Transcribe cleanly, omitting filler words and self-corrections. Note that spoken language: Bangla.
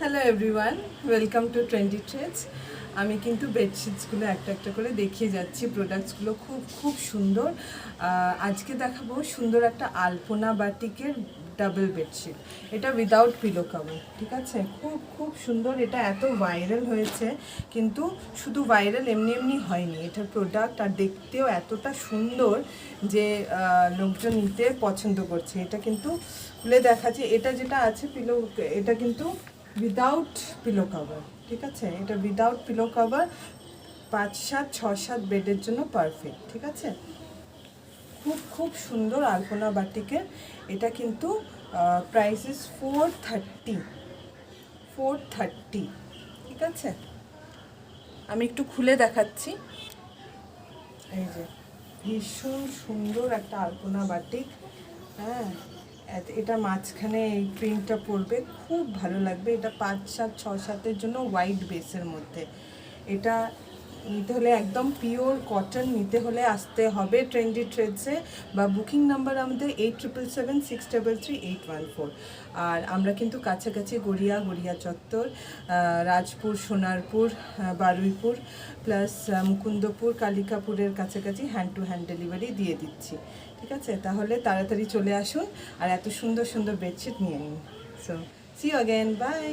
Hello everyone, welcome to Trendy Trades. আমি কিন্তু বেডশিটসগুলো একটা একটা করে দেখিয়ে যাচ্ছি। প্রোডাক্টসগুলো খুব খুব সুন্দর। আজকে দেখাবো সুন্দর একটা আলপনা বাটিকের ডাবল বেডশিট। এটা উইদাউট পিলো কভার, ঠিক আছে? খুব খুব সুন্দর। এটা এত ভাইরাল হয়েছে, কিন্তু শুধু ভাইরাল এমনি এমনি হয়নি। এটার প্রোডাক্ট আর দেখতেও এতটা সুন্দর যে লোকজন নিতে পছন্দ করছে। এটা কিন্তু খুলে দেখাচ্ছে, এটা যেটা আছে পিলো, এটা কিন্তু উইদাউট পিলো কভার, ঠিক আছে? এটা উইদাউট পিলো কভার 5-7-6-7 বেডের জন্য পারফেক্ট, ঠিক আছে? খুব খুব সুন্দর আলপনা বাটিকের। এটা কিন্তু প্রাইস ইস 430, ঠিক আছে? আমি একটু খুলে দেখাচ্ছি। এই যে ভীষণ সুন্দর একটা আলপনা বাটিক, হ্যাঁ। এটা মাঝখানে এই প্রিন্টটা পড়বে, খুব ভালো লাগবে। এটা 5-7-6-7-এর জন্য হোয়াইট বেসের মধ্যে। এটা নিতে হলে একদম পিওর কটন নিতে হলে আসতে হবে ট্রেন্ডি ট্রেডসে, বা বুকিং নাম্বার আমাদের 8777633814। আর আমরা কিন্তু কাছাকাছি গড়িয়া চত্বর, রাজপুর, সোনারপুর, বারুইপুর প্লাস মুকুন্দপুর, কালিকাপুরের কাছাকাছি হ্যান্ড টু হ্যান্ড ডেলিভারি দিয়ে দিচ্ছি, ঠিক আছে? তাহলে তাড়াতাড়ি চলে আসুন আর এত সুন্দর সুন্দর বেডশিট নিয়ে নিন। So see you again, by.